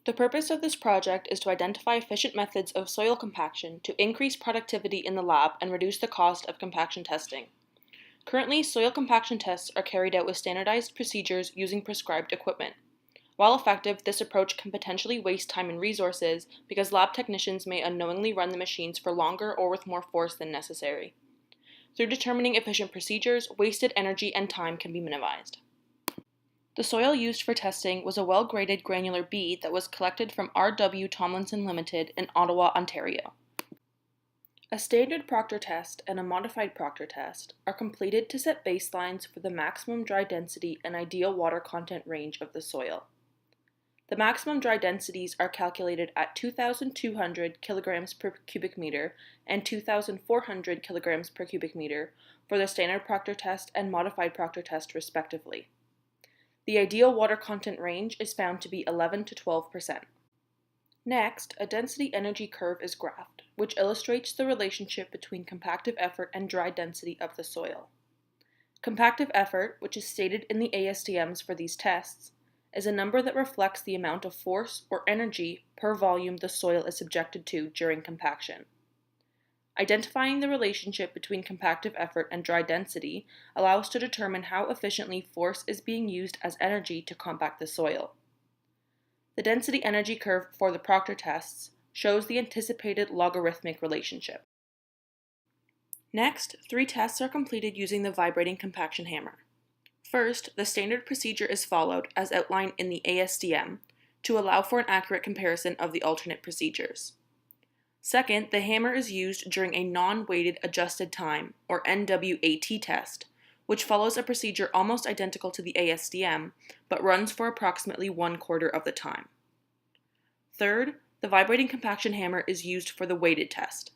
The purpose of this project is to identify efficient methods of soil compaction to increase productivity in the lab and reduce the cost of compaction testing. Currently, soil compaction tests are carried out with standardized procedures using prescribed equipment. While effective, this approach can potentially waste time and resources because lab technicians may unknowingly run the machines for longer or with more force than necessary. Through determining efficient procedures, wasted energy and time can be minimized. The soil used for testing was a well-graded granular B that was collected from R.W. Tomlinson Limited in Ottawa, Ontario. A standard Proctor test and a modified Proctor test are completed to set baselines for the maximum dry density and ideal water content range of the soil. The maximum dry densities are calculated at 2,200 kilograms per cubic meter and 2,400 kilograms per cubic meter for the standard Proctor test and modified Proctor test respectively. The ideal water content range is found to be 11 to 12%. Next, a density energy curve is graphed, which illustrates the relationship between compactive effort and dry density of the soil. Compactive effort, which is stated in the ASTMs for these tests, is a number that reflects the amount of force or energy per volume the soil is subjected to during compaction. Identifying the relationship between compactive effort and dry density allows to determine how efficiently force is being used as energy to compact the soil. The density energy curve for the Proctor tests shows the anticipated logarithmic relationship. Next, 3 tests are completed using the vibrating compaction hammer. First, the standard procedure is followed as outlined in the ASTM to allow for an accurate comparison of the alternate procedures. Second, the hammer is used during a non-weighted adjusted time, or NWAT test, which follows a procedure almost identical to the ASTM, but runs for approximately 1/4 of the time. Third, the vibrating compaction hammer is used for the weighted test.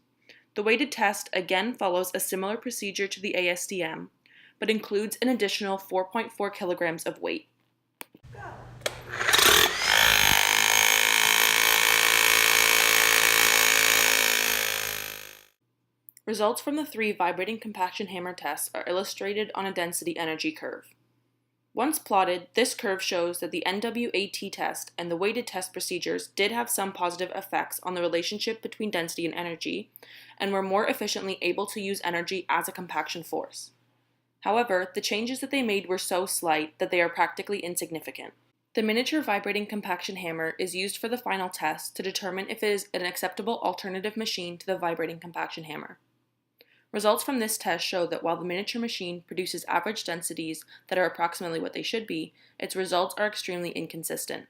The weighted test again follows a similar procedure to the ASTM, but includes an additional 4.4 kilograms of weight. Results from the 3 vibrating compaction hammer tests are illustrated on a density energy curve. Once plotted, this curve shows that the NWAT test and the weighted test procedures did have some positive effects on the relationship between density and energy, and were more efficiently able to use energy as a compaction force. However, the changes that they made were so slight that they are practically insignificant. The miniature vibrating compaction hammer is used for the final test to determine if it is an acceptable alternative machine to the vibrating compaction hammer. Results from this test show that while the miniature machine produces average densities that are approximately what they should be, its results are extremely inconsistent.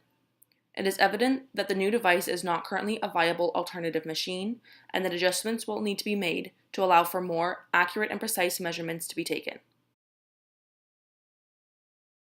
It is evident that the new device is not currently a viable alternative machine, and that adjustments will need to be made to allow for more accurate and precise measurements to be taken.